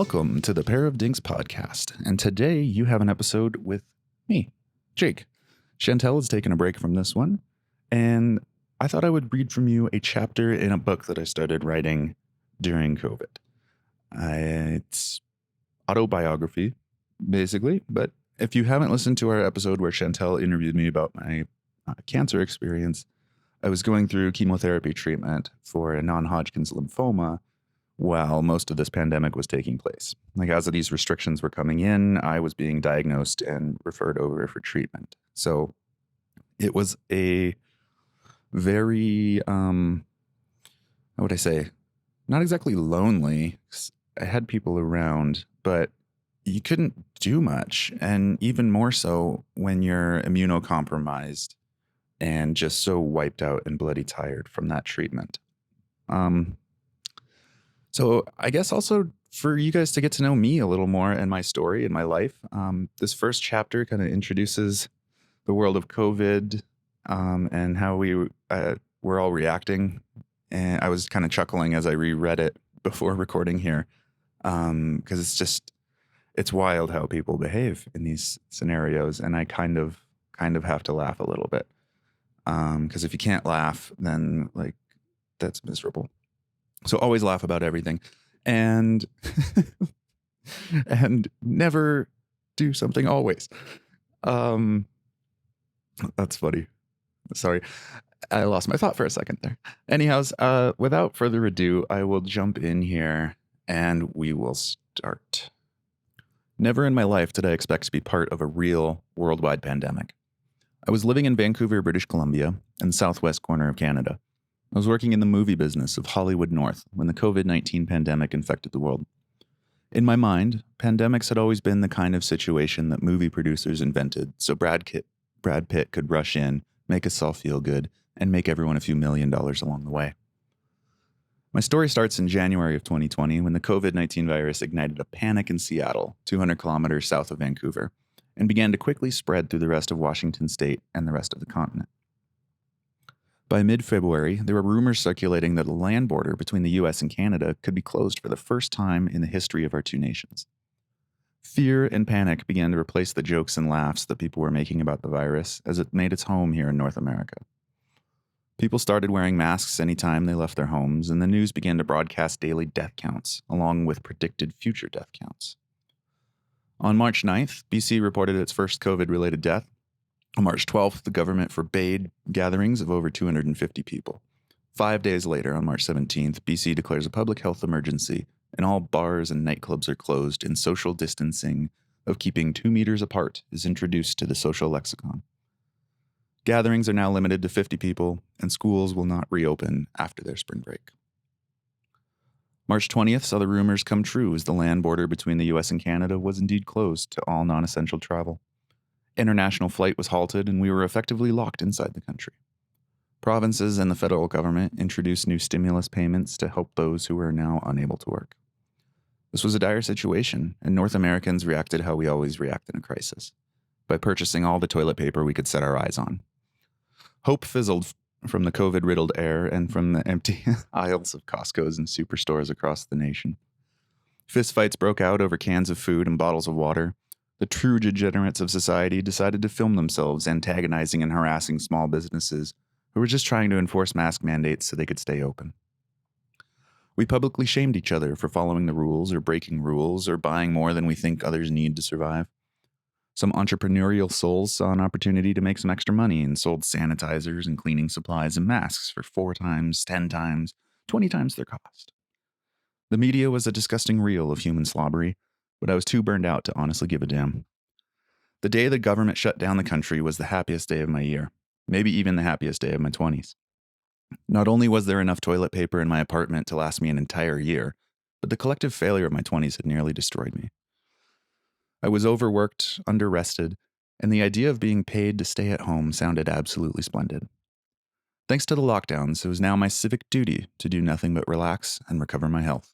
Welcome to the Pair of Dinks podcast. And today you have an episode with me, Jake. Chantel has taken a break from this one, and I thought I would read from you a chapter in a book that I started writing during COVID. It's autobiography, basically, but if you haven't listened to our episode where Chantel interviewed me about my cancer experience, I was going through chemotherapy treatment for a non-Hodgkin's lymphoma while most of this pandemic was taking place. Like, as these restrictions were coming in, I was being diagnosed and referred over for treatment. So it was a very, how would I say, not exactly lonely. I had people around, but you couldn't do much. And even more so when you're immunocompromised and just so wiped out and bloody tired from that treatment. So I guess also for you guys to get to know me a little more and my story and my life, this first chapter kind of introduces the world of COVID and how we're all reacting. And I was kind of chuckling as I reread it before recording here because it's wild how people behave in these scenarios. And I kind of have to laugh a little bit because if you can't laugh, then like that's miserable. So always laugh about everything and and never do something always. That's funny. Sorry. I lost my thought for a second there. Anyhows, without further ado, I will jump in here and we will start. Never in my life did I expect to be part of a real worldwide pandemic. I was living in Vancouver, British Columbia, in the southwest corner of Canada. I was working in the movie business of Hollywood North when the COVID-19 pandemic infected the world. In my mind, pandemics had always been the kind of situation that movie producers invented so Brad Pitt could rush in, make us all feel good, and make everyone a few $1 million along the way. My story starts in January of 2020 when the COVID-19 virus ignited a panic in Seattle, 200 kilometers south of Vancouver, and began to quickly spread through the rest of Washington state and the rest of the continent. By mid-February, there were rumors circulating that the land border between the US and Canada could be closed for the first time in the history of our two nations. Fear and panic began to replace the jokes and laughs that people were making about the virus as it made its home here in North America. People started wearing masks anytime they left their homes, and the news began to broadcast daily death counts, along with predicted future death counts. On March 9th, BC reported its first COVID-related death. On March 12th, the government forbade gatherings of over 250 people. 5 days later, on March 17th, BC declares a public health emergency, and all bars and nightclubs are closed, and social distancing of keeping 2 meters apart is introduced to the social lexicon. Gatherings are now limited to 50 people, and schools will not reopen after their spring break. March 20th saw the rumors come true as the land border between the US and Canada was indeed closed to all non-essential travel. International flight was halted, and we were effectively locked inside the country. Provinces and the federal government introduced new stimulus payments to help those who were now unable to work. This was a dire situation, and North Americans reacted how we always react in a crisis, by purchasing all the toilet paper we could set our eyes on. Hope fizzled from the COVID-riddled air and from the empty aisles of Costco's and superstores across the nation. Fistfights broke out over cans of food and bottles of water. The true degenerates of society decided to film themselves antagonizing and harassing small businesses who were just trying to enforce mask mandates so they could stay open. We publicly shamed each other for following the rules or breaking rules or buying more than we think others need to survive. Some entrepreneurial souls saw an opportunity to make some extra money and sold sanitizers and cleaning supplies and masks for 4 times, 10 times, 20 times their cost. The media was a disgusting reel of human slobbery, but I was too burned out to honestly give a damn. The day the government shut down the country was the happiest day of my year, maybe even the happiest day of my 20s. Not only was there enough toilet paper in my apartment to last me an entire year, but the collective failure of my 20s had nearly destroyed me. I was overworked, underrested, and the idea of being paid to stay at home sounded absolutely splendid. Thanks to the lockdowns, it was now my civic duty to do nothing but relax and recover my health.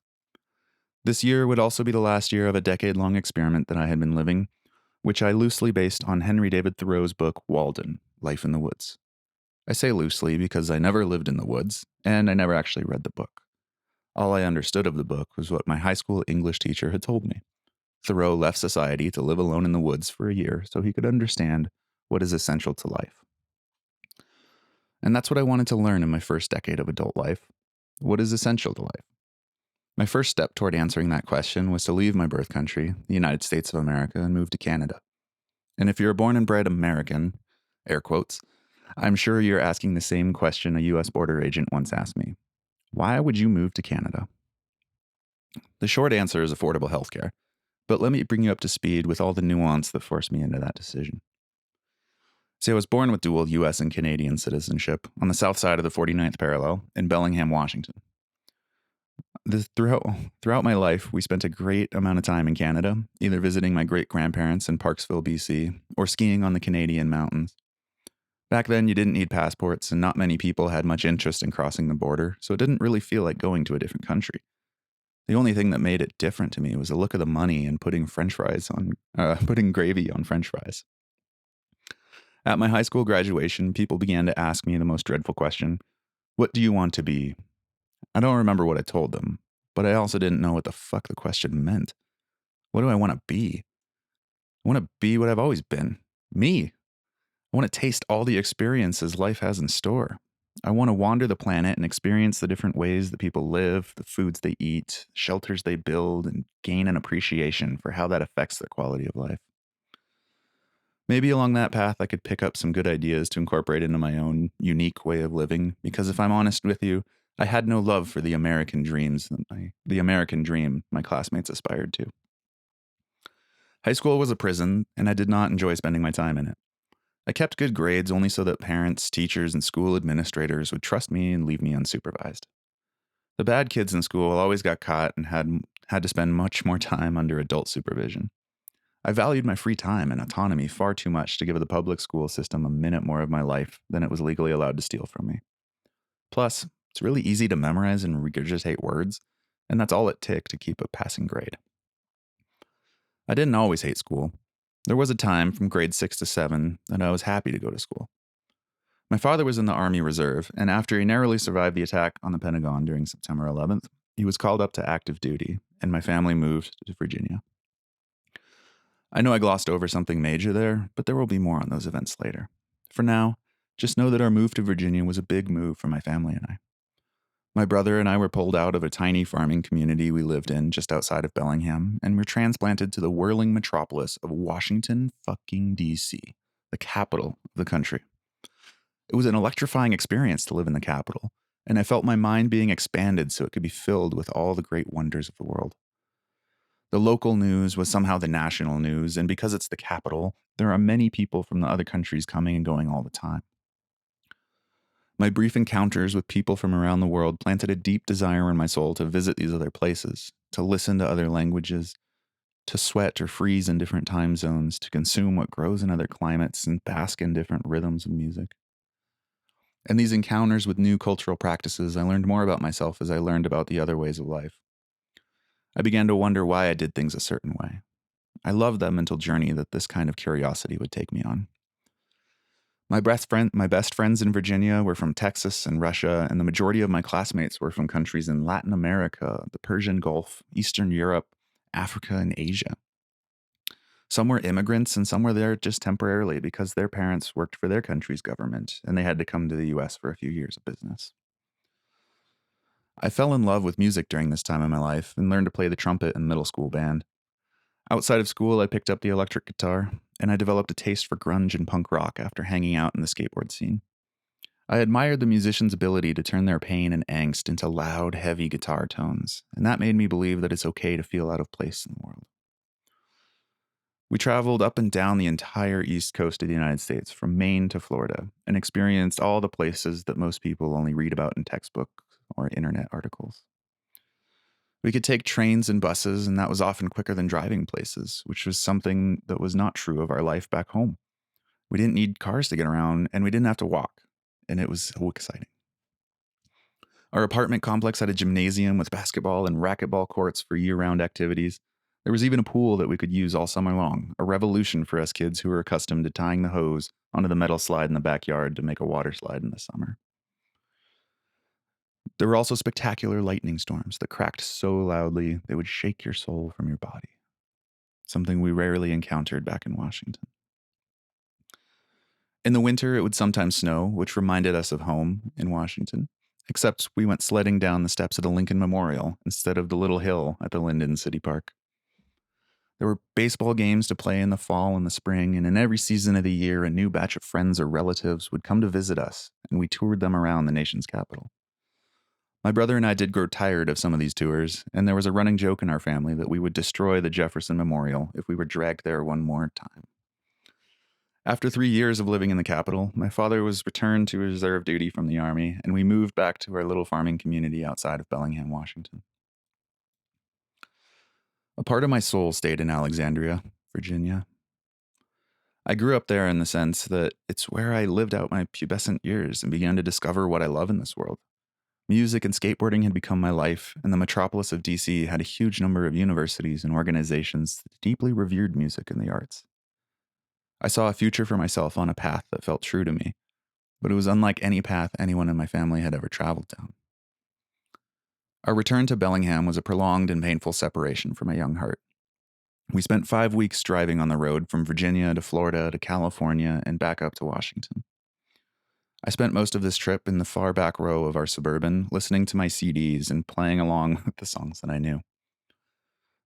This year would also be the last year of a decade-long experiment that I had been living, which I loosely based on Henry David Thoreau's book, Walden, Life in the Woods. I say loosely because I never lived in the woods, and I never actually read the book. All I understood of the book was what my high school English teacher had told me. Thoreau left society to live alone in the woods for a year so he could understand what is essential to life. And that's what I wanted to learn in my first decade of adult life. What is essential to life? My first step toward answering that question was to leave my birth country, the United States of America, and move to Canada. And if you're a born and bred American, air quotes, I'm sure you're asking the same question a US border agent once asked me. Why would you move to Canada? The short answer is affordable healthcare, but let me bring you up to speed with all the nuance that forced me into that decision. See, I was born with dual US and Canadian citizenship on the south side of the 49th parallel in Bellingham, Washington. Throughout my life, we spent a great amount of time in Canada, either visiting my great grandparents in Parksville, BC, or skiing on the Canadian mountains. Back then, you didn't need passports, and not many people had much interest in crossing the border, so it didn't really feel like going to a different country. The only thing that made it different to me was the look of the money and putting putting gravy on French fries. At my high school graduation, people began to ask me the most dreadful question: "What do you want to be?" I don't remember what I told them, but I also didn't know what the fuck the question meant. What do I want to be? I want to be what I've always been, me. I want to taste all the experiences life has in store. I want to wander the planet and experience the different ways that people live, the foods they eat, shelters they build, and gain an appreciation for how that affects their quality of life. Maybe along that path, I could pick up some good ideas to incorporate into my own unique way of living, because if I'm honest with you, I had no love for the American dream my classmates aspired to. High school was a prison, and I did not enjoy spending my time in it. I kept good grades only so that parents, teachers, and school administrators would trust me and leave me unsupervised. The bad kids in school always got caught and had to spend much more time under adult supervision. I valued my free time and autonomy far too much to give the public school system a minute more of my life than it was legally allowed to steal from me. Plus, it's really easy to memorize and regurgitate words, and that's all it took to keep a passing grade. I didn't always hate school. There was a time from grade 6 to 7 that I was happy to go to school. My father was in the Army Reserve, and after he narrowly survived the attack on the Pentagon during September 11th, he was called up to active duty, and my family moved to Virginia. I know I glossed over something major there, but there will be more on those events later. For now, just know that our move to Virginia was a big move for my family and I. My brother and I were pulled out of a tiny farming community we lived in just outside of Bellingham and were transplanted to the whirling metropolis of Washington fucking D.C., the capital of the country. It was an electrifying experience to live in the capital, and I felt my mind being expanded so it could be filled with all the great wonders of the world. The local news was somehow the national news, and because it's the capital, there are many people from the other countries coming and going all the time. My brief encounters with people from around the world planted a deep desire in my soul to visit these other places, to listen to other languages, to sweat or freeze in different time zones, to consume what grows in other climates, and bask in different rhythms of music. In these encounters with new cultural practices, I learned more about myself as I learned about the other ways of life. I began to wonder why I did things a certain way. I loved that mental journey that this kind of curiosity would take me on. My best friends in Virginia were from Texas and Russia, and the majority of my classmates were from countries in Latin America, the Persian Gulf, Eastern Europe, Africa, and Asia. Some were immigrants, and some were there just temporarily because their parents worked for their country's government, and they had to come to the US for a few years of business. I fell in love with music during this time in my life and learned to play the trumpet in middle school band. Outside of school, I picked up the electric guitar, and I developed a taste for grunge and punk rock after hanging out in the skateboard scene. I admired the musicians' ability to turn their pain and angst into loud, heavy guitar tones, and that made me believe that it's okay to feel out of place in the world. We traveled up and down the entire east coast of the United States, from Maine to Florida, and experienced all the places that most people only read about in textbooks or internet articles. We could take trains and buses, and that was often quicker than driving places, which was something that was not true of our life back home. We didn't need cars to get around, and we didn't have to walk, and it was so exciting. Our apartment complex had a gymnasium with basketball and racquetball courts for year-round activities. There was even a pool that we could use all summer long, a revolution for us kids who were accustomed to tying the hose onto the metal slide in the backyard to make a water slide in the summer. There were also spectacular lightning storms that cracked so loudly they would shake your soul from your body, something we rarely encountered back in Washington. In the winter, it would sometimes snow, which reminded us of home in Washington, except we went sledding down the steps of the Lincoln Memorial instead of the little hill at the Linden City Park. There were baseball games to play in the fall and the spring, and in every season of the year, a new batch of friends or relatives would come to visit us, and we toured them around the nation's capital. My brother and I did grow tired of some of these tours, and there was a running joke in our family that we would destroy the Jefferson Memorial if we were dragged there one more time. After 3 years of living in the capital, my father was returned to reserve duty from the Army, and we moved back to our little farming community outside of Bellingham, Washington. A part of my soul stayed in Alexandria, Virginia. I grew up there in the sense that it's where I lived out my pubescent years and began to discover what I love in this world. Music and skateboarding had become my life, and the metropolis of DC had a huge number of universities and organizations that deeply revered music and the arts. I saw a future for myself on a path that felt true to me, but it was unlike any path anyone in my family had ever traveled down. Our return to Bellingham was a prolonged and painful separation for my young heart. We spent 5 weeks driving on the road from Virginia to Florida to California and back up to Washington. I spent most of this trip in the far back row of our Suburban, listening to my CDs and playing along with the songs that I knew.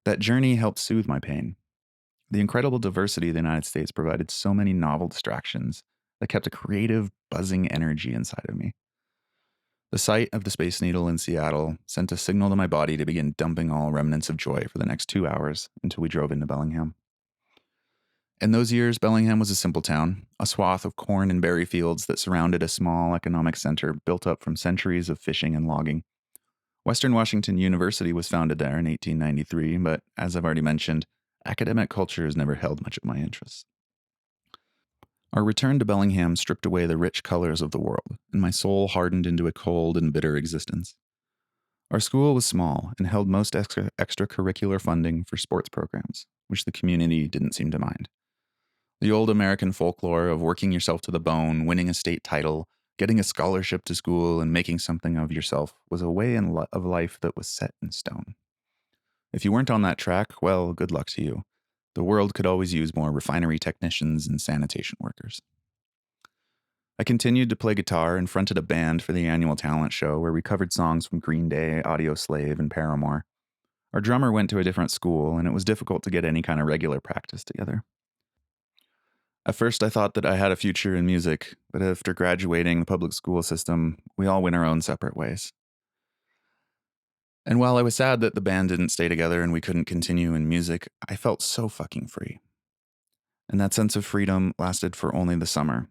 That journey helped soothe my pain. The incredible diversity of the United States provided so many novel distractions that kept a creative, buzzing energy inside of me. The sight of the Space Needle in Seattle sent a signal to my body to begin dumping all remnants of joy for the next 2 hours until we drove into Bellingham. In those years, Bellingham was a simple town, a swath of corn and berry fields that surrounded a small economic center built up from centuries of fishing and logging. Western Washington University was founded there in 1893, but as I've already mentioned, academic culture has never held much of my interest. Our return to Bellingham stripped away the rich colors of the world, and my soul hardened into a cold and bitter existence. Our school was small and held most extracurricular funding for sports programs, which the community didn't seem to mind. The old American folklore of working yourself to the bone, winning a state title, getting a scholarship to school, and making something of yourself was a way of life that was set in stone. If you weren't on that track, well, good luck to you. The world could always use more refinery technicians and sanitation workers. I continued to play guitar and fronted a band for the annual talent show where we covered songs from Green Day, Audioslave, and Paramore. Our drummer went to a different school, and it was difficult to get any kind of regular practice together. At first, I thought that I had a future in music, but after graduating the public school system, we all went our own separate ways. And while I was sad that the band didn't stay together and we couldn't continue in music, I felt so fucking free. And that sense of freedom lasted for only the summer.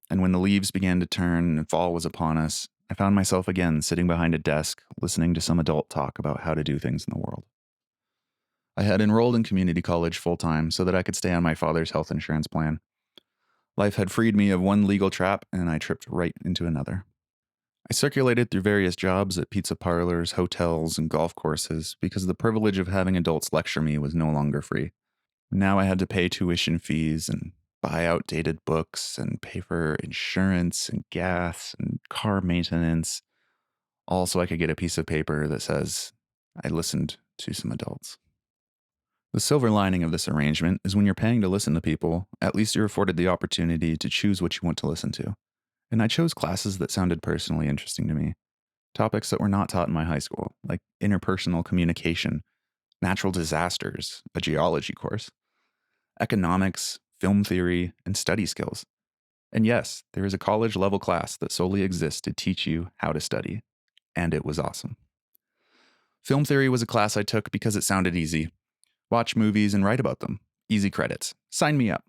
And when the leaves began to turn and fall was upon us, I found myself again sitting behind a desk, listening to some adult talk about how to do things in the world. I had enrolled in community college full-time so that I could stay on my father's health insurance plan. Life had freed me of one legal trap, and I tripped right into another. I circulated through various jobs at pizza parlors, hotels, and golf courses because the privilege of having adults lecture me was no longer free. Now I had to pay tuition fees and buy outdated books and pay for insurance and gas and car maintenance, all so I could get a piece of paper that says, I listened to some adults. The silver lining of this arrangement is when you're paying to listen to people, at least you're afforded the opportunity to choose what you want to listen to. And I chose classes that sounded personally interesting to me. Topics that were not taught in my high school, like interpersonal communication, natural disasters, a geology course, economics, film theory, and study skills. And yes, there is a college level class that solely exists to teach you how to study. And it was awesome. Film theory was a class I took because it sounded easy. Watch movies and write about them. Easy credits. Sign me up.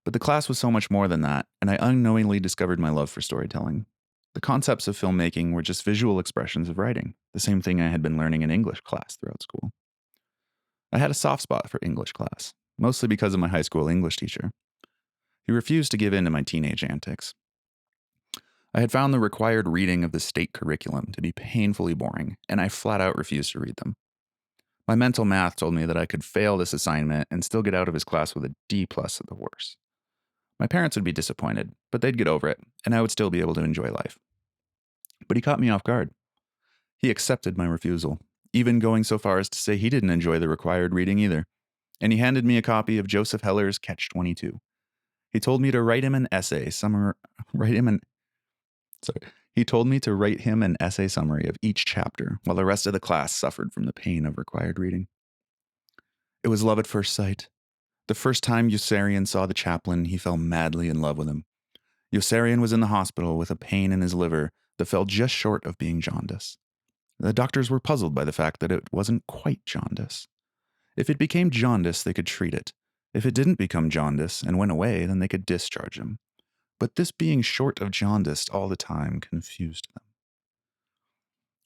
But the class was so much more than that, and I unknowingly discovered my love for storytelling. The concepts of filmmaking were just visual expressions of writing, the same thing I had been learning in English class throughout school. I had a soft spot for English class, mostly because of my high school English teacher. He refused to give in to my teenage antics. I had found the required reading of the state curriculum to be painfully boring, and I flat out refused to read them. My mental math told me that I could fail this assignment and still get out of his class with a D+ at the worst. My parents would be disappointed, but they'd get over it, and I would still be able to enjoy life. But he caught me off guard. He accepted my refusal, even going so far as to say he didn't enjoy the required reading either, and he handed me a copy of Joseph Heller's Catch-22. He told me to write him an essay, write him an sorry. He told me to write him an essay summary of each chapter, while the rest of the class suffered from the pain of required reading. It was love at first sight. The first time Yossarian saw the chaplain, he fell madly in love with him. Yossarian was in the hospital with a pain in his liver that fell just short of being jaundice. The doctors were puzzled by the fact that it wasn't quite jaundice. If it became jaundice, they could treat it. If it didn't become jaundice and went away, then they could discharge him. But this being short of jaundice all the time confused them.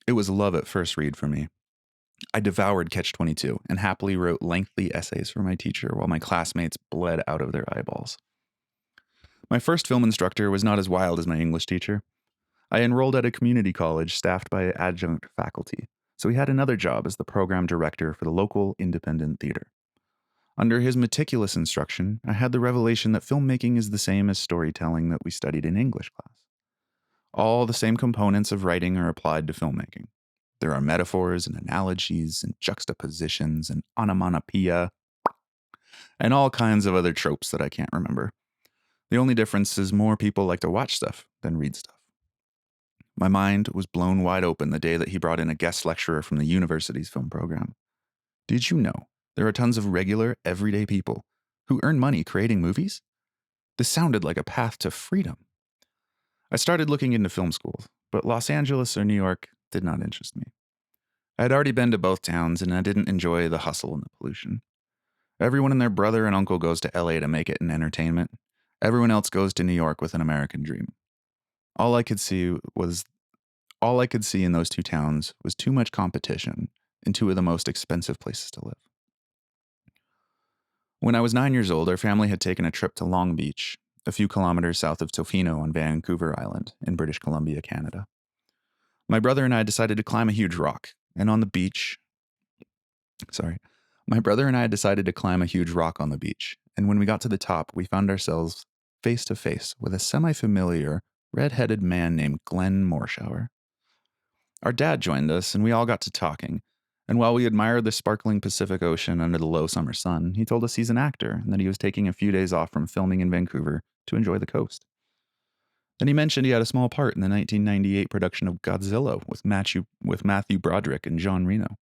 It was love at first read for me. I devoured Catch-22 and happily wrote lengthy essays for my teacher while my classmates bled out of their eyeballs. My first film instructor was not as wild as my English teacher. I enrolled at a community college staffed by adjunct faculty, so he had another job as the program director for the local independent theater. Under his meticulous instruction, I had the revelation that filmmaking is the same as storytelling that we studied in English class. All the same components of writing are applied to filmmaking. There are metaphors and analogies and juxtapositions and onomatopoeia and all kinds of other tropes that I can't remember. The only difference is more people like to watch stuff than read stuff. My mind was blown wide open the day that he brought in a guest lecturer from the university's film program. Did you know there are tons of regular, everyday people who earn money creating movies? This sounded like a path to freedom. I started looking into film schools, but Los Angeles or New York did not interest me. I had already been to both towns, and I didn't enjoy the hustle and the pollution. Everyone and their brother and uncle goes to LA to make it in entertainment. Everyone else goes to New York with an American dream. All I could see in those two towns was too much competition in two of the most expensive places to live. When I was 9 years old, our family had taken a trip to Long Beach, a few kilometers south of Tofino on Vancouver Island in British Columbia, Canada. My brother and I decided to climb a huge rock, and on the beach, my brother and I decided to climb a huge rock on the beach, and when we got to the top, we found ourselves face to face with a semi-familiar, red-headed man named Glenn Morshower. Our dad joined us, and we all got to talking, and while we admired the sparkling Pacific Ocean under the low summer sun, he told us he's an actor and that he was taking a few days off from filming in Vancouver to enjoy the coast. Then he mentioned he had a small part in the 1998 production of Godzilla with Matthew Broderick and Jean Reno,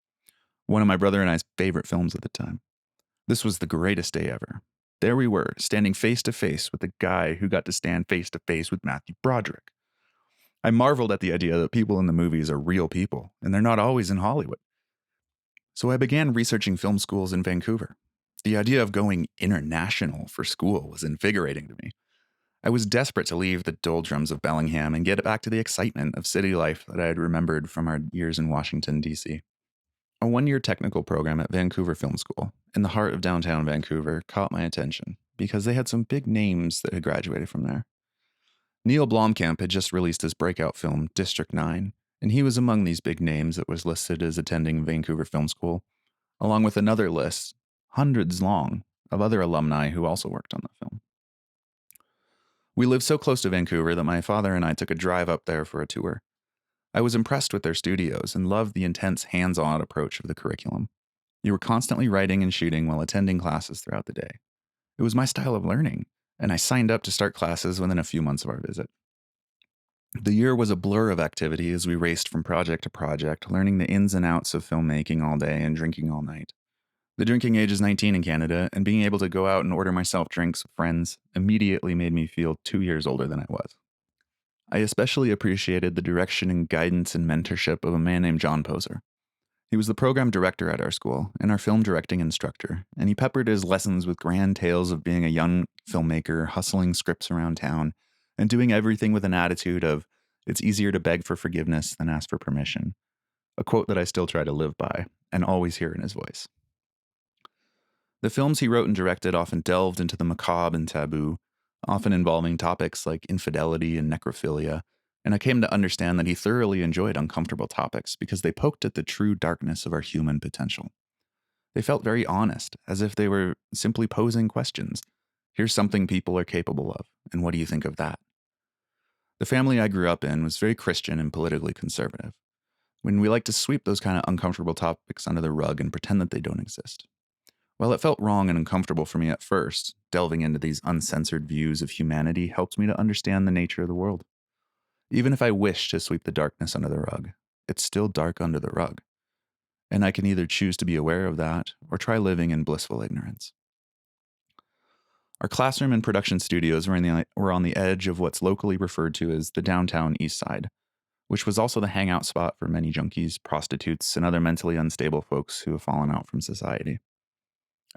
one of my brother and I's favorite films at the time. This was the greatest day ever. There we were, standing face to face with the guy who got to stand face to face with Matthew Broderick. I marveled at the idea that people in the movies are real people, and they're not always in Hollywood. So I began researching film schools in Vancouver. The idea of going international for school was invigorating to me. I was desperate to leave the doldrums of Bellingham and get back to the excitement of city life that I had remembered from our years in Washington, D.C. A one-year technical program at Vancouver Film School, in the heart of downtown Vancouver, caught my attention because they had some big names that had graduated from there. Neil Blomkamp had just released his breakout film, District 9, and he was among these big names that was listed as attending Vancouver Film School, along with another list, hundreds long, of other alumni who also worked on the film. We lived so close to Vancouver that my father and I took a drive up there for a tour. I was impressed with their studios and loved the intense hands-on approach of the curriculum. You were constantly writing and shooting while attending classes throughout the day. It was my style of learning, and I signed up to start classes within a few months of our visit. The year was a blur of activity as we raced from project to project, learning the ins and outs of filmmaking all day and drinking all night. The drinking age is 19 in Canada, and being able to go out and order myself drinks with friends immediately made me feel 2 years older than I was. I especially appreciated the direction and guidance and mentorship of a man named John Poser. He was the program director at our school and our film directing instructor, and he peppered his lessons with grand tales of being a young filmmaker, hustling scripts around town, and doing everything with an attitude of, it's easier to beg for forgiveness than ask for permission, a quote that I still try to live by and always hear in his voice. The films he wrote and directed often delved into the macabre and taboo, often involving topics like infidelity and necrophilia, and I came to understand that he thoroughly enjoyed uncomfortable topics because they poked at the true darkness of our human potential. They felt very honest, as if they were simply posing questions. Here's something people are capable of, and what do you think of that? The family I grew up in was very Christian and politically conservative. when we like to sweep those kind of uncomfortable topics under the rug and pretend that they don't exist. While it felt wrong and uncomfortable for me at first, delving into these uncensored views of humanity helped me to understand the nature of the world. Even if I wish to sweep the darkness under the rug, it's still dark under the rug, and I can either choose to be aware of that or try living in blissful ignorance. Our classroom and production studios were on the edge of what's locally referred to as the downtown east side, which was also the hangout spot for many junkies, prostitutes, and other mentally unstable folks who have fallen out from society.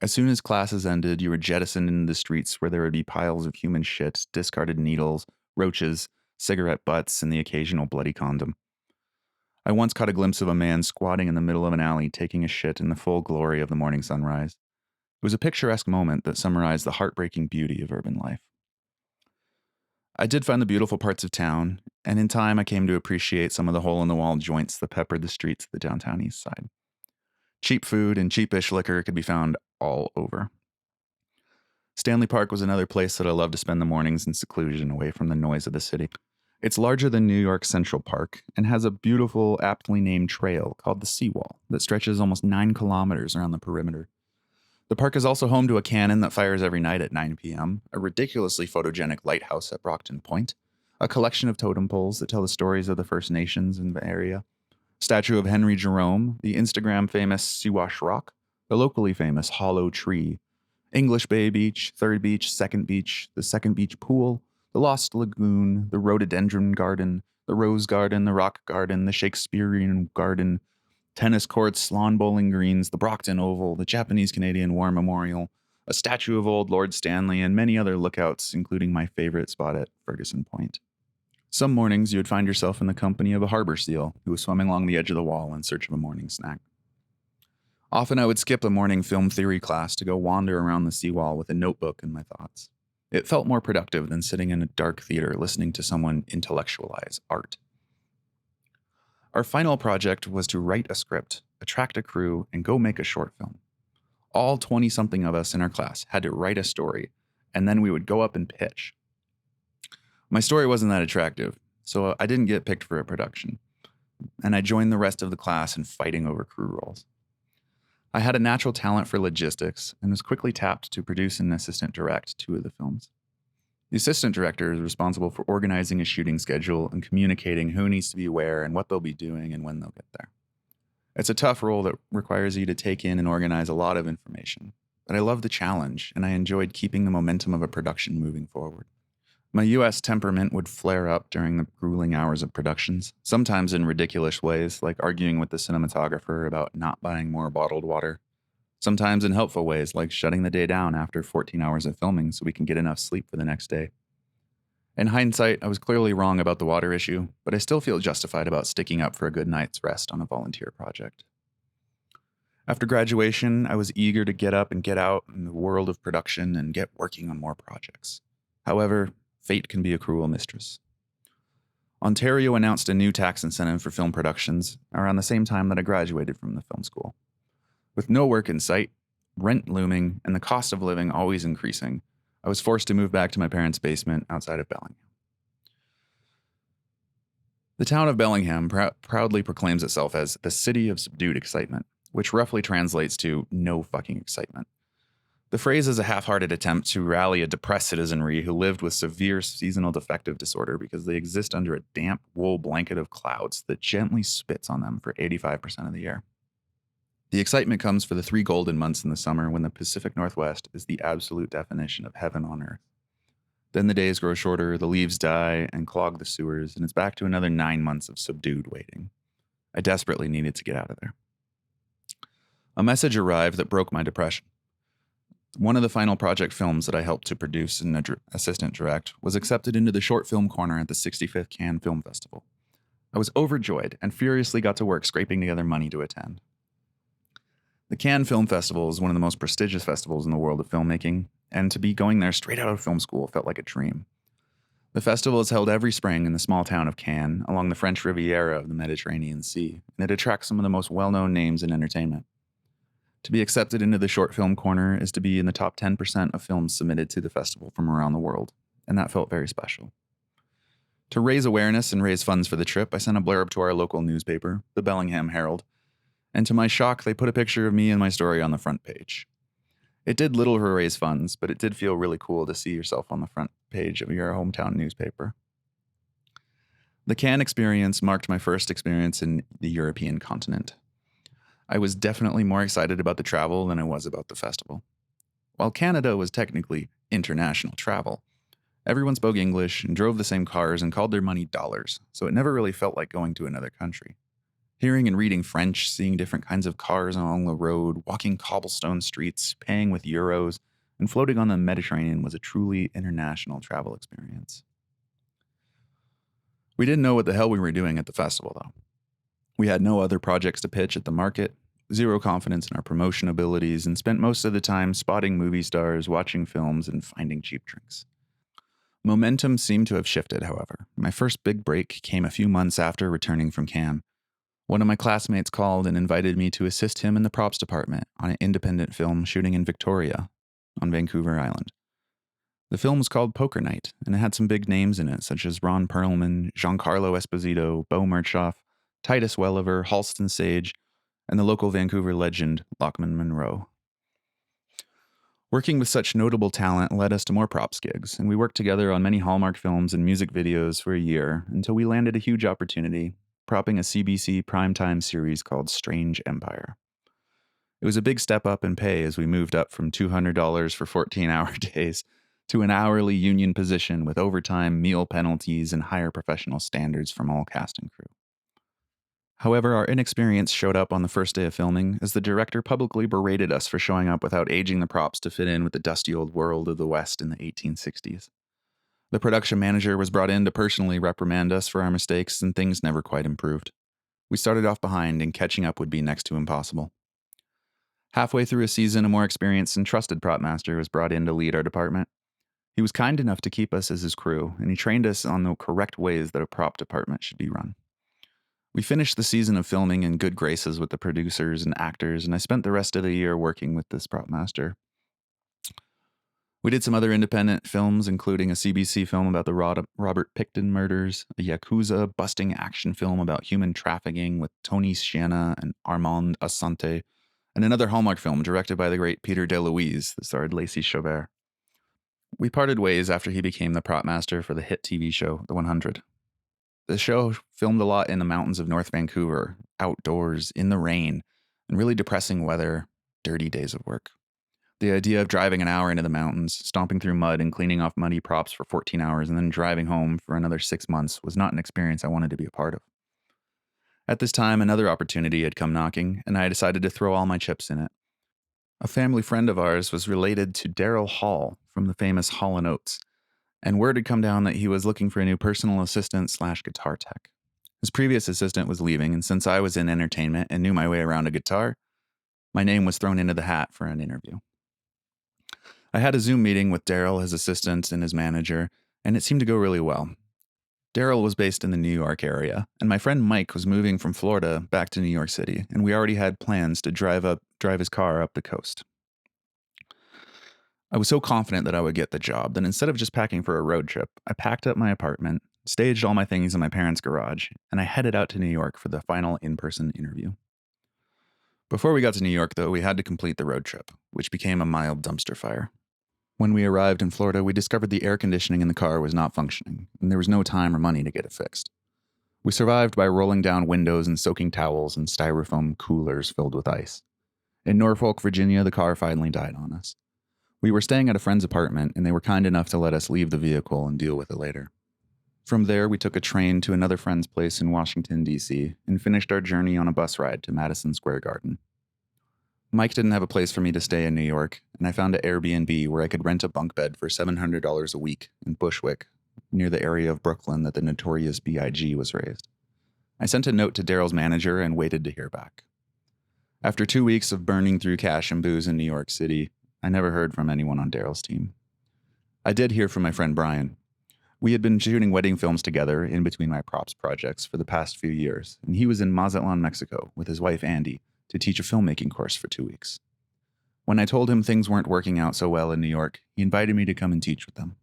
As soon as classes ended, you were jettisoned into the streets where there would be piles of human shit, discarded needles, roaches, cigarette butts, and the occasional bloody condom. I once caught a glimpse of a man squatting in the middle of an alley taking a shit in the full glory of the morning sunrise. It was a picturesque moment that summarized the heartbreaking beauty of urban life. I did find the beautiful parts of town, and in time I came to appreciate some of the hole-in-the-wall joints that peppered the streets of the downtown east side. Cheap food and cheapish liquor could be found all over. Stanley Park was another place that I loved to spend the mornings in seclusion away from the noise of the city. It's larger than New York Central Park and has a beautiful, aptly named trail called the Seawall that stretches almost 9 kilometers around the perimeter. The park is also home to a cannon that fires every night at 9 p.m., a ridiculously photogenic lighthouse at Brockton Point, a collection of totem poles that tell the stories of the First Nations in the area, statue of Henry Jerome, the Instagram famous Siwash Rock, the locally famous Hollow Tree, English Bay Beach, Third Beach, Second Beach, the Second Beach Pool, the Lost Lagoon, the Rhododendron Garden, the Rose Garden, the Rock Garden, the Shakespearean Garden, tennis courts, lawn bowling greens, the Brockton Oval, the Japanese-Canadian War Memorial, a statue of old Lord Stanley, and many other lookouts, including my favorite spot at Ferguson Point. Some mornings you would find yourself in the company of a harbor seal who was swimming along the edge of the wall in search of a morning snack. Often I would skip a morning film theory class to go wander around the seawall with a notebook and my thoughts. It felt more productive than sitting in a dark theater listening to someone intellectualize art. Our final project was to write a script, attract a crew, and go make a short film. All 20-something of us in our class had to write a story, and then we would go up and pitch. My story wasn't that attractive, so I didn't get picked for a production, and I joined the rest of the class in fighting over crew roles. I had a natural talent for logistics and was quickly tapped to produce and assistant direct 2 of the films. The assistant director is responsible for organizing a shooting schedule and communicating who needs to be where and what they'll be doing and when they'll get there. It's a tough role that requires you to take in and organize a lot of information, but I love the challenge and I enjoyed keeping the momentum of a production moving forward. My US temperament would flare up during the grueling hours of productions, sometimes in ridiculous ways, like arguing with the cinematographer about not buying more bottled water. Sometimes in helpful ways, like shutting the day down after 14 hours of filming so we can get enough sleep for the next day. In hindsight, I was clearly wrong about the water issue, but I still feel justified about sticking up for a good night's rest on a volunteer project. After graduation, I was eager to get up and get out in the world of production and get working on more projects. However, fate can be a cruel mistress. Ontario announced a new tax incentive for film productions around the same time that I graduated from the film school. With no work in sight, rent looming, and the cost of living always increasing, I was forced to move back to my parents' basement outside of Bellingham. The town of Bellingham proudly proclaims itself as the city of subdued excitement, which roughly translates to no fucking excitement. The phrase is a half-hearted attempt to rally a depressed citizenry who lived with severe seasonal defective disorder because they exist under a damp wool blanket of clouds that gently spits on them for 85% of the year. The excitement comes for the 3 golden months in the summer when the Pacific Northwest is the absolute definition of heaven on earth. Then the days grow shorter, the leaves die and clog the sewers, and it's back to another 9 months of subdued waiting. I desperately needed to get out of there. A message arrived that broke my depression. One of the final project films that I helped to produce and assistant direct was accepted into the short film corner at the 65th Cannes Film Festival. I was overjoyed and furiously got to work scraping together money to attend. The Cannes Film Festival is one of the most prestigious festivals in the world of filmmaking, and to be going there straight out of film school felt like a dream. The festival is held every spring in the small town of Cannes, along the French Riviera of the Mediterranean Sea, and it attracts some of the most well-known names in entertainment. To be accepted into the short film corner is to be in the top 10% of films submitted to the festival from around the world, and that felt very special. To raise awareness and raise funds for the trip, I sent a blurb to our local newspaper, the Bellingham Herald, and to my shock, they put a picture of me and my story on the front page. It did little to raise funds, but it did feel really cool to see yourself on the front page of your hometown newspaper. The Cannes experience marked my first experience in the European continent. I was definitely more excited about the travel than I was about the festival. While Canada was technically international travel, everyone spoke English and drove the same cars and called their money dollars, so it never really felt like going to another country. Hearing and reading French, seeing different kinds of cars along the road, walking cobblestone streets, paying with euros, and floating on the Mediterranean was a truly international travel experience. We didn't know what the hell we were doing at the festival, though. We had no other projects to pitch at the market, zero confidence in our promotion abilities, and spent most of the time spotting movie stars, watching films, and finding cheap drinks. Momentum seemed to have shifted, however. My first big break came a few months after returning from Cannes. One of my classmates called and invited me to assist him in the props department on an independent film shooting in Victoria on Vancouver Island. The film was called Poker Night, and it had some big names in it, such as Ron Perlman, Giancarlo Esposito, Beau Merchoff, Titus Welliver, Halston Sage, and the local Vancouver legend, Lachlan Monroe. Working with such notable talent led us to more props gigs, and we worked together on many Hallmark films and music videos for a year until we landed a huge opportunity, propping a CBC primetime series called Strange Empire. It was a big step up in pay as we moved up from $200 for 14-hour days to an hourly union position with overtime, meal penalties, and higher professional standards from all cast and crew. However, our inexperience showed up on the first day of filming as the director publicly berated us for showing up without aging the props to fit in with the dusty old world of the West in the 1860s. The production manager was brought in to personally reprimand us for our mistakes, and things never quite improved. We started off behind, and catching up would be next to impossible. Halfway through a season, a more experienced and trusted prop master was brought in to lead our department. He was kind enough to keep us as his crew, and he trained us on the correct ways that a prop department should be run. We finished the season of filming in good graces with the producers and actors, and I spent the rest of the year working with this prop master. We did some other independent films, including a CBC film about the Robert Pickton murders, a Yakuza busting action film about human trafficking with Tony Sienna and Armand Assante, and another Hallmark film directed by the great Peter DeLuise that starred Lacey Chabert. We parted ways after he became the prop master for the hit TV show The 100. The show filmed a lot in the mountains of North Vancouver, outdoors, in the rain, and really depressing weather, dirty days of work. The idea of driving an hour into the mountains, stomping through mud and cleaning off muddy props for 14 hours and then driving home for another 6 months was not an experience I wanted to be a part of. At this time, another opportunity had come knocking, and I decided to throw all my chips in it. A family friend of ours was related to Daryl Hall from the famous Hall & Oates, and word had come down that he was looking for a new personal assistant / guitar tech. His previous assistant was leaving, and since I was in entertainment and knew my way around a guitar, my name was thrown into the hat for an interview. I had a Zoom meeting with Daryl, his assistant, and his manager, and it seemed to go really well. Daryl was based in the New York area, and my friend Mike was moving from Florida back to New York City, and we already had plans to drive his car up the coast. I was so confident that I would get the job that instead of just packing for a road trip, I packed up my apartment, staged all my things in my parents' garage, and I headed out to New York for the final in-person interview. Before we got to New York, though, we had to complete the road trip, which became a mild dumpster fire. When we arrived in Florida, we discovered the air conditioning in the car was not functioning, and there was no time or money to get it fixed. We survived by rolling down windows and soaking towels in styrofoam coolers filled with ice. In Norfolk, Virginia, the car finally died on us. We were staying at a friend's apartment, and they were kind enough to let us leave the vehicle and deal with it later. From there, we took a train to another friend's place in Washington, D.C., and finished our journey on a bus ride to Madison Square Garden. Mike didn't have a place for me to stay in New York, and I found an Airbnb where I could rent a bunk bed for $700 a week in Bushwick, near the area of Brooklyn that the notorious B.I.G. was raised. I sent a note to Daryl's manager and waited to hear back. After 2 weeks of burning through cash and booze in New York City, I never heard from anyone on Daryl's team. I did hear from my friend Brian. We had been shooting wedding films together in between my props projects for the past few years, and he was in Mazatlan, Mexico, with his wife Andy, to teach a filmmaking course for 2 weeks. When I told him things weren't working out so well in New York, he invited me to come and teach with them.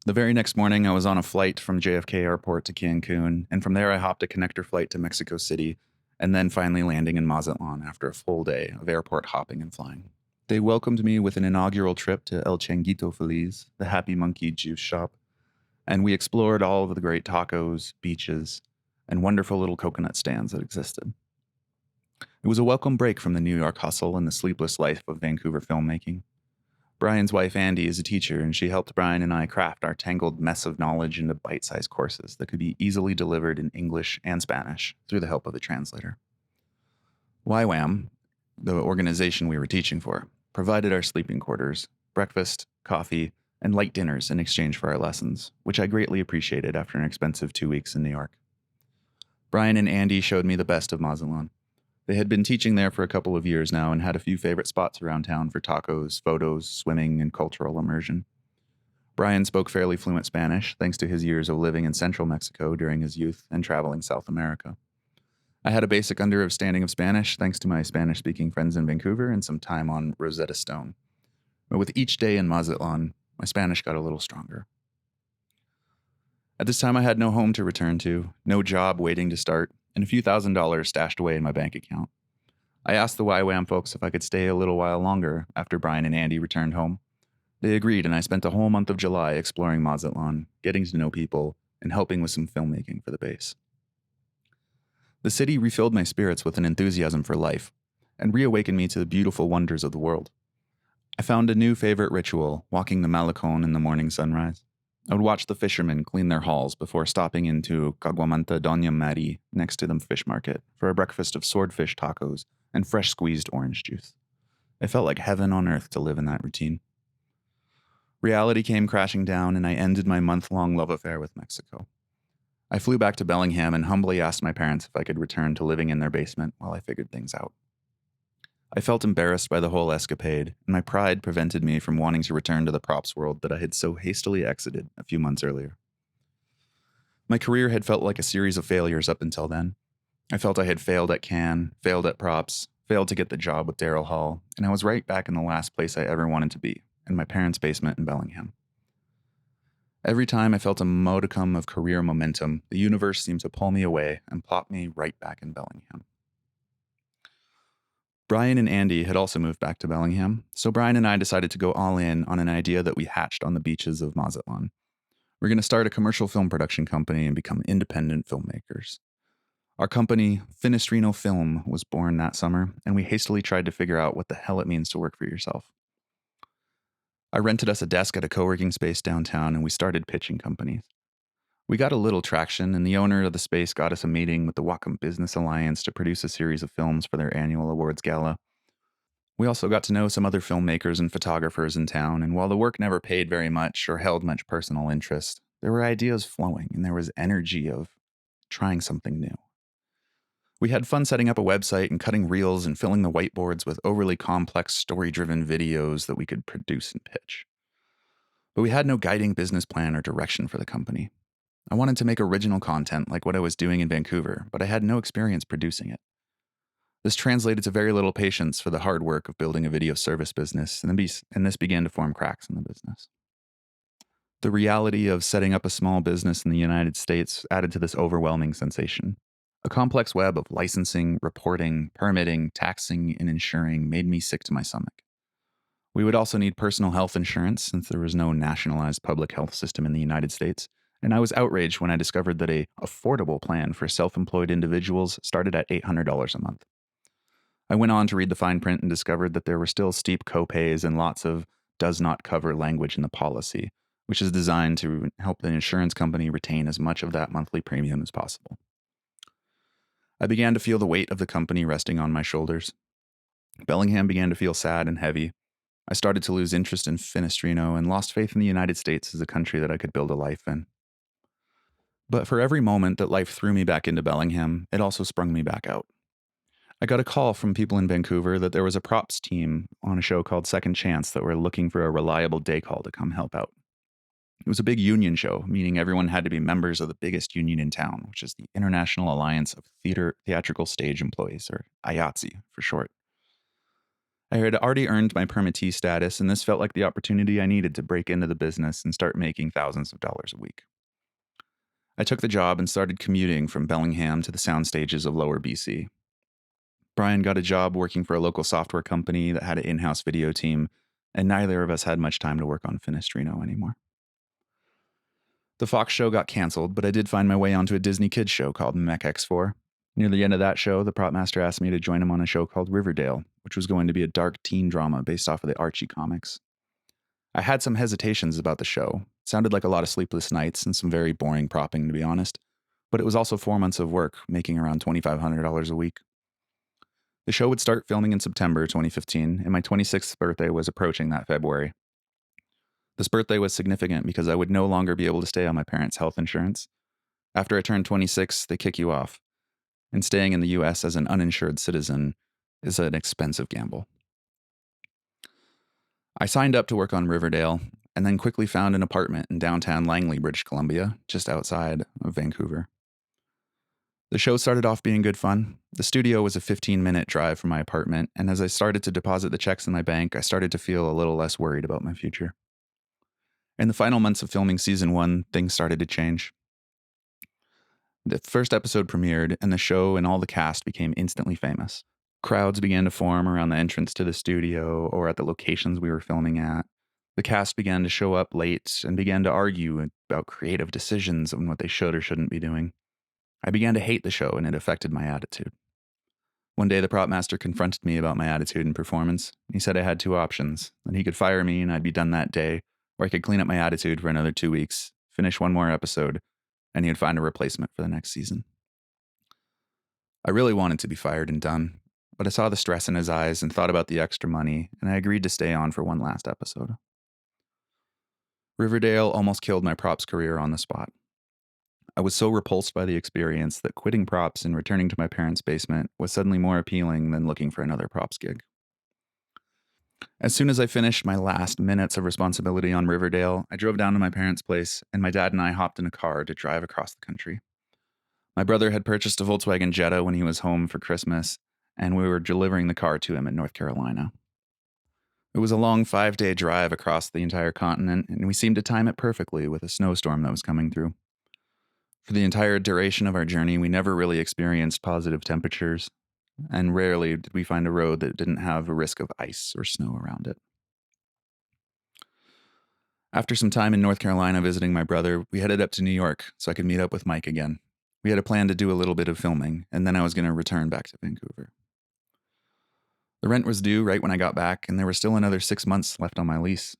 The very next morning, I was on a flight from JFK Airport to Cancun, and from there, I hopped a connector flight to Mexico City, and then finally landing in Mazatlan after a full day of airport hopping and flying. They welcomed me with an inaugural trip to El Changuito Feliz, the Happy Monkey juice shop, and we explored all of the great tacos, beaches, and wonderful little coconut stands that existed. It was a welcome break from the New York hustle and the sleepless life of Vancouver filmmaking. Brian's wife, Andy, is a teacher, and she helped Brian and I craft our tangled mess of knowledge into bite sized courses that could be easily delivered in English and Spanish through the help of a translator. YWAM, the organization we were teaching for, provided our sleeping quarters, breakfast, coffee, and light dinners in exchange for our lessons, which I greatly appreciated after an expensive 2 weeks in New York. Brian and Andy showed me the best of Mazatlan. They had been teaching there for a couple of years now and had a few favorite spots around town for tacos, photos, swimming, and cultural immersion. Brian spoke fairly fluent Spanish thanks to his years of living in central Mexico during his youth and traveling South America. I had a basic understanding of Spanish thanks to my Spanish-speaking friends in Vancouver and some time on Rosetta Stone. But with each day in Mazatlan, my Spanish got a little stronger. At this time, I had no home to return to, no job waiting to start, and a few $1,000s stashed away in my bank account. I asked the YWAM folks if I could stay a little while longer after Brian and Andy returned home. They agreed, and I spent a whole month of July exploring Mazatlan, getting to know people, and helping with some filmmaking for the base. The city refilled my spirits with an enthusiasm for life, and reawakened me to the beautiful wonders of the world. I found a new favorite ritual, walking the Malecon in the morning sunrise. I would watch the fishermen clean their hauls before stopping into Caguamanta Doña Mari next to the fish market for a breakfast of swordfish tacos and fresh squeezed orange juice. It felt like heaven on earth to live in that routine. Reality came crashing down, and I ended my month-long love affair with Mexico. I flew back to Bellingham and humbly asked my parents if I could return to living in their basement while I figured things out. I felt embarrassed by the whole escapade, and my pride prevented me from wanting to return to the props world that I had so hastily exited a few months earlier. My career had felt like a series of failures up until then. I felt I had failed at Cannes, failed at props, failed to get the job with Daryl Hall, and I was right back in the last place I ever wanted to be, in my parents' basement in Bellingham. Every time I felt a modicum of career momentum, the universe seemed to pull me away and plop me right back in Bellingham. Brian and Andy had also moved back to Bellingham, so Brian and I decided to go all in on an idea that we hatched on the beaches of Mazatlan. We're going to start a commercial film production company and become independent filmmakers. Our company, Finestrino Film, was born that summer, and we hastily tried to figure out what the hell it means to work for yourself. I rented us a desk at a co-working space downtown, and we started pitching companies. We got a little traction, and the owner of the space got us a meeting with the Wacom Business Alliance to produce a series of films for their annual awards gala. We also got to know some other filmmakers and photographers in town, and while the work never paid very much or held much personal interest, there were ideas flowing, and there was energy of trying something new. We had fun setting up a website and cutting reels and filling the whiteboards with overly complex story-driven videos that we could produce and pitch. But we had no guiding business plan or direction for the company. I wanted to make original content like what I was doing in Vancouver, but I had no experience producing it. This translated to very little patience for the hard work of building a video service business, and this began to form cracks in the business. The reality of setting up a small business in the United States added to this overwhelming sensation. A complex web of licensing, reporting, permitting, taxing, and insuring made me sick to my stomach. We would also need personal health insurance since there was no nationalized public health system in the United States, and I was outraged when I discovered that a affordable plan for self-employed individuals started at $800 a month. I went on to read the fine print and discovered that there were still steep copays and lots of does not cover language in the policy, which is designed to help the insurance company retain as much of that monthly premium as possible. I began to feel the weight of the company resting on my shoulders. Bellingham began to feel sad and heavy. I started to lose interest in Finestrino and lost faith in the United States as a country that I could build a life in. But for every moment that life threw me back into Bellingham, it also sprung me back out. I got a call from people in Vancouver that there was a props team on a show called Second Chance that were looking for a reliable day call to come help out. It was a big union show, meaning everyone had to be members of the biggest union in town, which is the International Alliance of Theatrical Stage Employees, or IATSE for short. I had already earned my permittee status, and this felt like the opportunity I needed to break into the business and start making thousands of dollars a week. I took the job and started commuting from Bellingham to the sound stages of Lower BC. Brian got a job working for a local software company that had an in-house video team, and neither of us had much time to work on Finestrino anymore. The Fox show got canceled, but I did find my way onto a Disney kids show called Mech X4. Near the end of that show, the prop master asked me to join him on a show called Riverdale, which was going to be a dark teen drama based off of the Archie comics. I had some hesitations about the show. It sounded like a lot of sleepless nights and some very boring propping, to be honest, but it was also 4 months of work, making around $2,500 a week. The show would start filming in September 2015, and my 26th birthday was approaching that February. This birthday was significant because I would no longer be able to stay on my parents' health insurance. After I turned 26, they kick you off, and staying in the US as an uninsured citizen is an expensive gamble. I signed up to work on Riverdale, and then quickly found an apartment in downtown Langley, British Columbia, just outside of Vancouver. The show started off being good fun. The studio was a 15-minute drive from my apartment, and as I started to deposit the checks in my bank, I started to feel a little less worried about my future. In the final months of filming season 1, things started to change. The first episode premiered, and the show and all the cast became instantly famous. Crowds began to form around the entrance to the studio or at the locations we were filming at. The cast began to show up late and began to argue about creative decisions on what they should or shouldn't be doing. I began to hate the show, and it affected my attitude. One day, the prop master confronted me about my attitude and performance. He said I had 2 options, that he could fire me and I'd be done that day, or I could clean up my attitude for another 2 weeks, finish 1 more episode, and he would find a replacement for the next season. I really wanted to be fired and done, but I saw the stress in his eyes and thought about the extra money, and I agreed to stay on for 1 last episode. Riverdale almost killed my props career on the spot. I was so repulsed by the experience that quitting props and returning to my parents' basement was suddenly more appealing than looking for another props gig. As soon as I finished my last minutes of responsibility on Riverdale, I drove down to my parents' place, and my dad and I hopped in a car to drive across the country. My brother had purchased a Volkswagen Jetta when he was home for Christmas, and we were delivering the car to him in North Carolina. It was a long 5-day drive across the entire continent, and we seemed to time it perfectly with a snowstorm that was coming through. For the entire duration of our journey, we never really experienced positive temperatures, and rarely did we find a road that didn't have a risk of ice or snow around it. After some time in North Carolina visiting my brother, we headed up to New York so I could meet up with Mike again. We had a plan to do a little bit of filming, and then I was going to return back to Vancouver. The rent was due right when I got back, and there were still another 6 months left on my lease.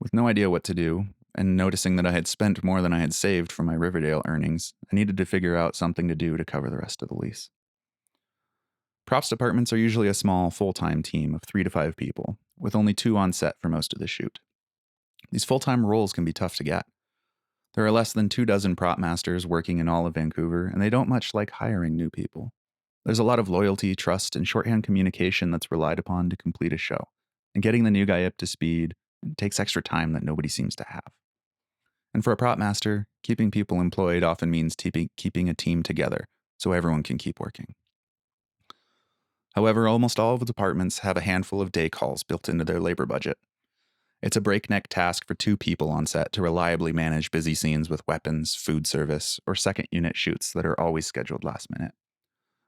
With no idea what to do, and noticing that I had spent more than I had saved from my Riverdale earnings, I needed to figure out something to do to cover the rest of the lease. Props departments are usually a small, full-time team of 3 to 5 people, with only 2 on set for most of the shoot. These full-time roles can be tough to get. There are less than 24 prop masters working in all of Vancouver, and they don't much like hiring new people. There's a lot of loyalty, trust, and shorthand communication that's relied upon to complete a show, and getting the new guy up to speed takes extra time that nobody seems to have. And for a prop master, keeping people employed often means keeping a team together so everyone can keep working. However, almost all of the departments have a handful of day calls built into their labor budget. It's a breakneck task for 2 people on set to reliably manage busy scenes with weapons, food service, or second unit shoots that are always scheduled last minute.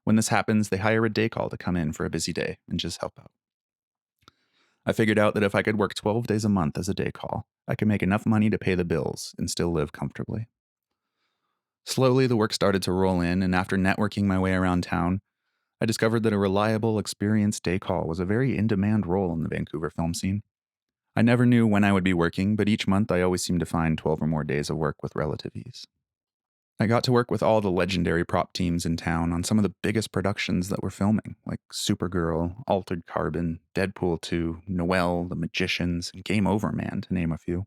When this happens, they hire a day call to come in for a busy day and just help out. I figured out that if I could work 12 days a month as a day call, I could make enough money to pay the bills and still live comfortably. Slowly, the work started to roll in, and after networking my way around town, I discovered that a reliable, experienced day call was a very in-demand role in the Vancouver film scene. I never knew when I would be working, but each month I always seemed to find 12 or more days of work with relative ease. I got to work with all the legendary prop teams in town on some of the biggest productions that we're filming, like Supergirl, Altered Carbon, Deadpool 2, Noelle, The Magicians, and Game Over Man, to name a few.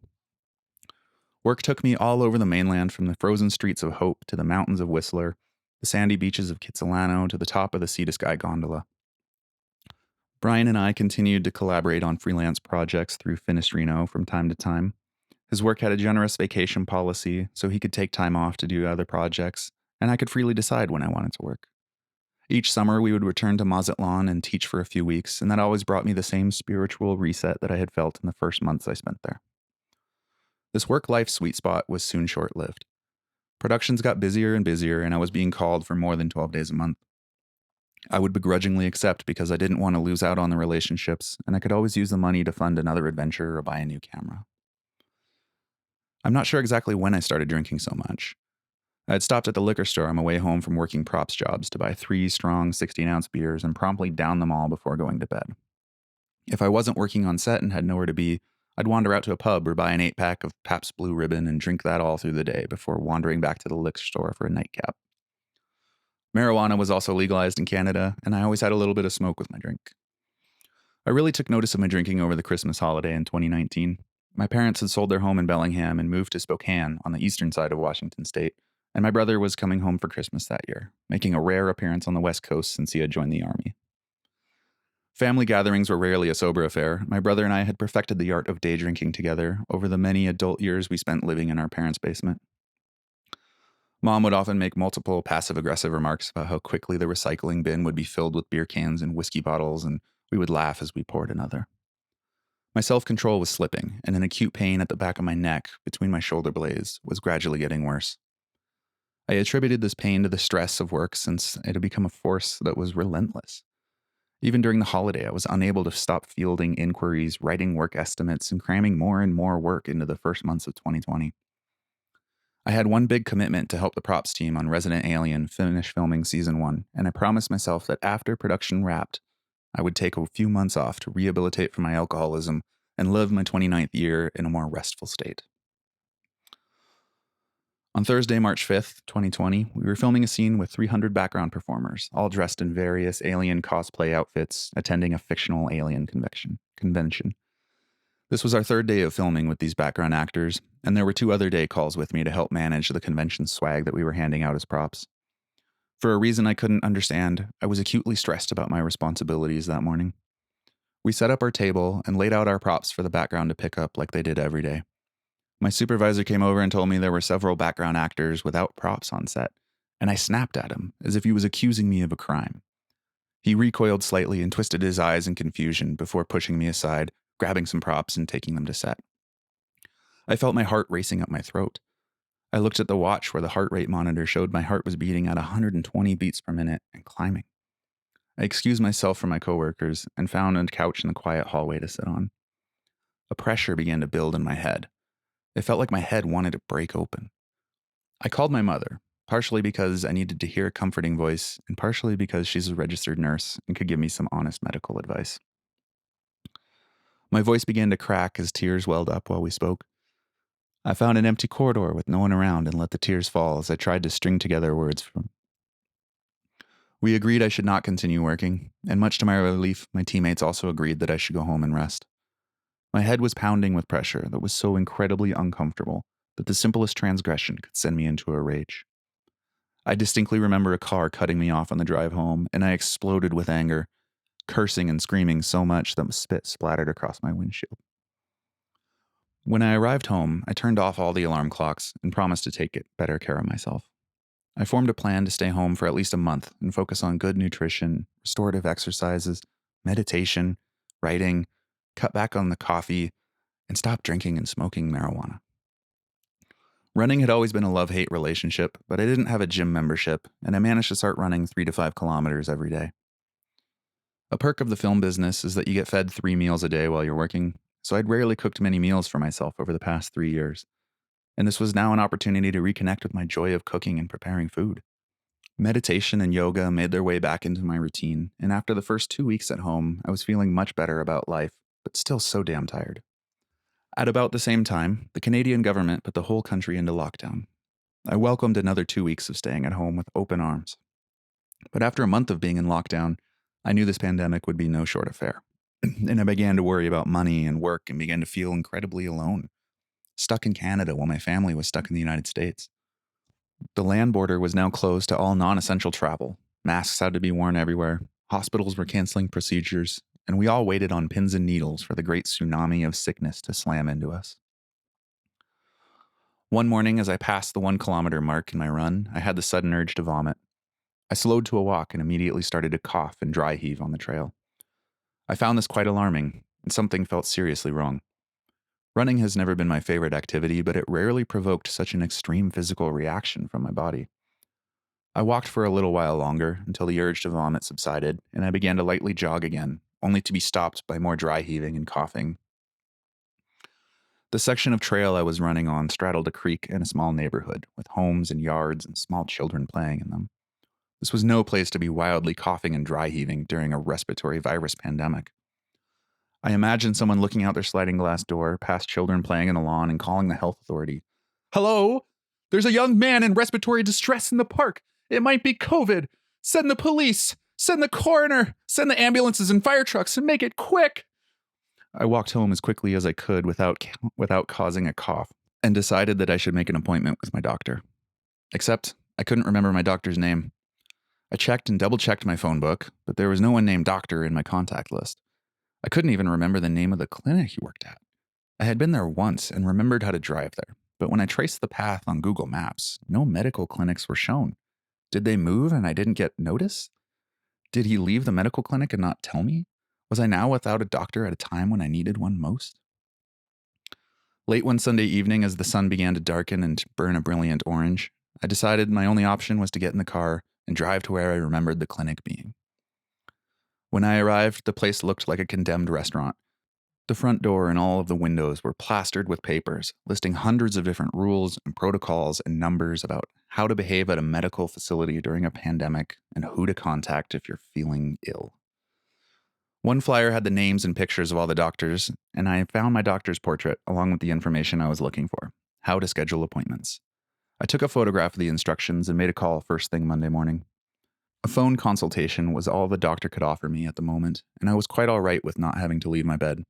Work took me all over the mainland, from the frozen streets of Hope to the mountains of Whistler, the sandy beaches of Kitsilano to the top of the Sea to Sky gondola. Brian and I continued to collaborate on freelance projects through Finestrino from time to time. His work had a generous vacation policy, so he could take time off to do other projects, and I could freely decide when I wanted to work. Each summer, we would return to Mazatlan and teach for a few weeks, and that always brought me the same spiritual reset that I had felt in the first months I spent there. This work life sweet spot was soon short lived. Productions got busier and busier, and I was being called for more than 12 days a month. I would begrudgingly accept because I didn't want to lose out on the relationships, and I could always use the money to fund another adventure or buy a new camera. I'm not sure exactly when I started drinking so much. I had stopped at the liquor store on my way home from working props jobs to buy 3 strong 16-ounce beers and promptly down them all before going to bed. If I wasn't working on set and had nowhere to be, I'd wander out to a pub or buy an 8-pack of Pabst Blue Ribbon and drink that all through the day before wandering back to the liquor store for a nightcap. Marijuana was also legalized in Canada, and I always had a little bit of smoke with my drink. I really took notice of my drinking over the Christmas holiday in 2019. My parents had sold their home in Bellingham and moved to Spokane on the eastern side of Washington state, and my brother was coming home for Christmas that year, making a rare appearance on the West Coast since he had joined the Army. Family gatherings were rarely a sober affair. My brother and I had perfected the art of day drinking together over the many adult years we spent living in our parents' basement. Mom would often make multiple passive-aggressive remarks about how quickly the recycling bin would be filled with beer cans and whiskey bottles, and we would laugh as we poured another. My self-control was slipping, and an acute pain at the back of my neck, between my shoulder blades, was gradually getting worse. I attributed this pain to the stress of work since it had become a force that was relentless. Even during the holiday, I was unable to stop fielding inquiries, writing work estimates, and cramming more and more work into the first months of 2020. I had one big commitment to help the props team on Resident Alien finish filming season 1, and I promised myself that after production wrapped, I would take a few months off to rehabilitate from my alcoholism and live my 29th year in a more restful state. On Thursday, March 5th, 2020, we were filming a scene with 300 background performers, all dressed in various alien cosplay outfits, attending a fictional alien convention. This was our third day of filming with these background actors, and there were 2 other day calls with me to help manage the convention swag that we were handing out as props. For a reason I couldn't understand, I was acutely stressed about my responsibilities that morning. We set up our table and laid out our props for the background to pick up like they did every day. My supervisor came over and told me there were several background actors without props on set, and I snapped at him as if he was accusing me of a crime. He recoiled slightly and twisted his eyes in confusion before pushing me aside, grabbing some props and taking them to set. I felt my heart racing up my throat. I looked at the watch where the heart rate monitor showed my heart was beating at 120 beats per minute and climbing. I excused myself from my coworkers and found a couch in the quiet hallway to sit on. A pressure began to build in my head. It felt like my head wanted to break open. I called my mother, partially because I needed to hear a comforting voice, and partially because she's a registered nurse and could give me some honest medical advice. My voice began to crack as tears welled up while we spoke. I found an empty corridor with no one around and let the tears fall as I tried to string together words from. We agreed I should not continue working, and much to my relief, my teammates also agreed that I should go home and rest. My head was pounding with pressure that was so incredibly uncomfortable that the simplest transgression could send me into a rage. I distinctly remember a car cutting me off on the drive home, and I exploded with anger, cursing and screaming so much that spit splattered across my windshield. When I arrived home, I turned off all the alarm clocks and promised to take better care of myself. I formed a plan to stay home for at least a month and focus on good nutrition, restorative exercises, meditation, writing, cut back on the coffee, and stop drinking and smoking marijuana. Running had always been a love-hate relationship, but I didn't have a gym membership, and I managed to start running 3 to 5 kilometers every day. A perk of the film business is that you get fed 3 meals a day while you're working, so I'd rarely cooked many meals for myself over the past 3 years, and this was now an opportunity to reconnect with my joy of cooking and preparing food. Meditation and yoga made their way back into my routine, and after the first 2 weeks at home, I was feeling much better about life, but still so damn tired. At about the same time, the Canadian government put the whole country into lockdown. I welcomed another 2 weeks of staying at home with open arms. But after a month of being in lockdown, I knew this pandemic would be no short affair. And I began to worry about money and work and began to feel incredibly alone, stuck in Canada while my family was stuck in the United States. The land border was now closed to all non-essential travel. Masks had to be worn everywhere. Hospitals were canceling procedures, and we all waited on pins and needles for the great tsunami of sickness to slam into us. One morning, as I passed the 1 kilometer mark in my run, I had the sudden urge to vomit. I slowed to a walk and immediately started to cough and dry heave on the trail. I found this quite alarming, and something felt seriously wrong. Running has never been my favorite activity, but it rarely provoked such an extreme physical reaction from my body. I walked for a little while longer until the urge to vomit subsided, and I began to lightly jog again, only to be stopped by more dry heaving and coughing. The section of trail I was running on straddled a creek and a small neighborhood, with homes and yards and small children playing in them. This was no place to be wildly coughing and dry heaving during a respiratory virus pandemic. I imagined someone looking out their sliding glass door, past children playing in the lawn, and calling the health authority. "Hello? There's a young man in respiratory distress in the park. It might be COVID. Send the police. Send the coroner. Send the ambulances and fire trucks and make it quick." I walked home as quickly as I could without causing a cough and decided that I should make an appointment with my doctor. Except I couldn't remember my doctor's name. I checked and double-checked my phone book, but there was no one named doctor in my contact list. I couldn't even remember the name of the clinic he worked at. I had been there once and remembered how to drive there, but when I traced the path on Google Maps, no medical clinics were shown. Did they move and I didn't get notice? Did he leave the medical clinic and not tell me? Was I now without a doctor at a time when I needed one most? Late one Sunday evening, as the sun began to darken and burn a brilliant orange, I decided my only option was to get in the car and drive to where I remembered the clinic being. When I arrived, the place looked like a condemned restaurant. The front door and all of the windows were plastered with papers listing hundreds of different rules and protocols and numbers about how to behave at a medical facility during a pandemic and who to contact if you're feeling ill. One flyer had the names and pictures of all the doctors, and I found my doctor's portrait along with the information I was looking for: how to schedule appointments. I took a photograph of the instructions and made a call first thing Monday morning. A phone consultation was all the doctor could offer me at the moment, and I was quite all right with not having to leave my bed.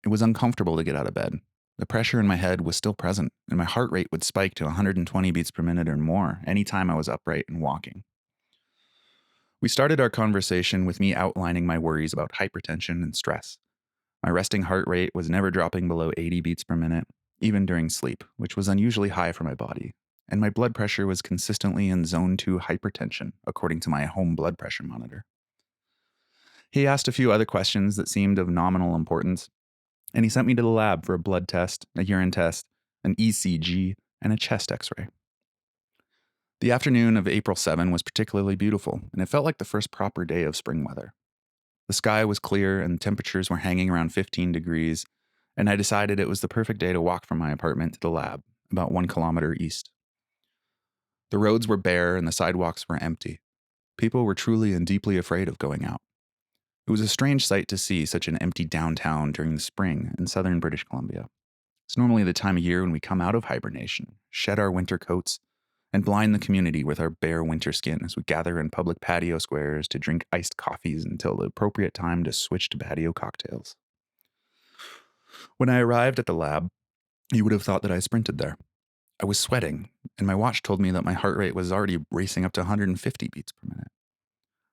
It was uncomfortable to get out of bed. The pressure in my head was still present, and my heart rate would spike to 120 beats per minute or more any time I was upright and walking. We started our conversation with me outlining my worries about hypertension and stress. My resting heart rate was never dropping below 80 beats per minute, even during sleep, which was unusually high for my body, and my blood pressure was consistently in zone 2 hypertension, according to my home blood pressure monitor. He asked a few other questions that seemed of nominal importance, and he sent me to the lab for a blood test, a urine test, an ECG, and a chest x-ray. The afternoon of April 7 was particularly beautiful, and it felt like the first proper day of spring weather. The sky was clear and temperatures were hanging around 15 degrees, and I decided it was the perfect day to walk from my apartment to the lab, about 1 kilometer east. The roads were bare and the sidewalks were empty. People were truly and deeply afraid of going out. It was a strange sight to see such an empty downtown during the spring in southern British Columbia. It's normally the time of year when we come out of hibernation, shed our winter coats, and blind the community with our bare winter skin as we gather in public patio squares to drink iced coffees until the appropriate time to switch to patio cocktails. When I arrived at the lab, you would have thought that I sprinted there. I was sweating, and my watch told me that my heart rate was already racing up to 150 beats per minute.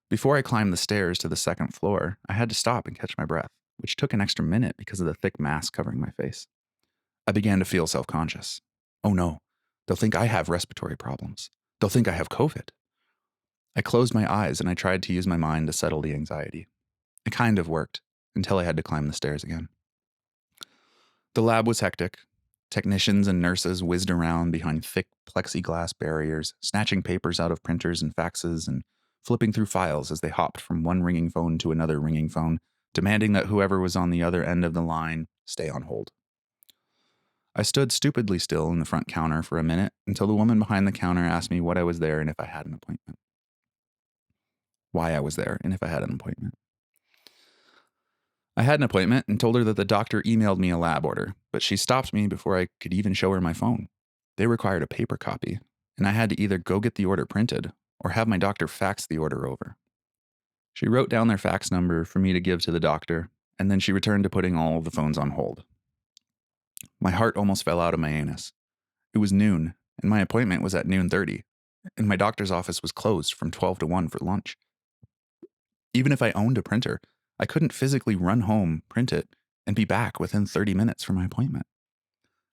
Before I climbed the stairs to the second floor, I had to stop and catch my breath, which took an extra minute because of the thick mask covering my face. I began to feel self-conscious. Oh no, they'll think I have respiratory problems. They'll think I have COVID. I closed my eyes and I tried to use my mind to settle the anxiety. It kind of worked, until I had to climb the stairs again. The lab was hectic. Technicians and nurses whizzed around behind thick plexiglass barriers, snatching papers out of printers and faxes and flipping through files as they hopped from one ringing phone to another ringing phone, demanding that whoever was on the other end of the line stay on hold. I stood stupidly still in the front counter for a minute until the woman behind the counter asked me what I was there and if I had an appointment. Why I was there and if I had an appointment. I had an appointment and told her that the doctor emailed me a lab order, but she stopped me before I could even show her my phone. They required a paper copy, and I had to either go get the order printed or have my doctor fax the order over. She wrote down their fax number for me to give to the doctor, and then she returned to putting all of the phones on hold. My heart almost fell out of my anus. It was noon, and my appointment was at noon 30, and my doctor's office was closed from 12 to 1 for lunch. Even if I owned a printer, I couldn't physically run home, print it, and be back within 30 minutes for my appointment.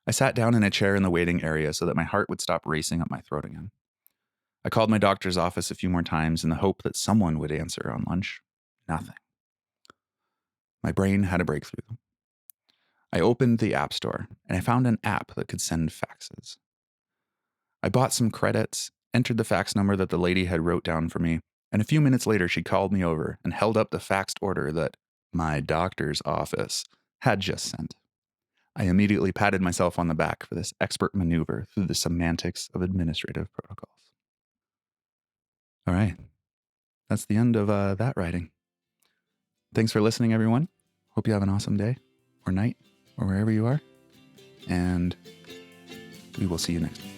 I sat down in a chair in the waiting area so that my heart would stop racing up my throat again. I called my doctor's office a few more times in the hope that someone would answer on lunch. Nothing. My brain had a breakthrough. I opened the App Store and I found an app that could send faxes. I bought some credits, entered the fax number that the lady had wrote down for me, and a few minutes later she called me over and held up the faxed order that my doctor's office had just sent. I immediately patted myself on the back for this expert maneuver through the semantics of administrative protocols. All right, that's the end of that writing. Thanks for listening, everyone. Hope you have an awesome day or night or wherever you are, and we will see you next week.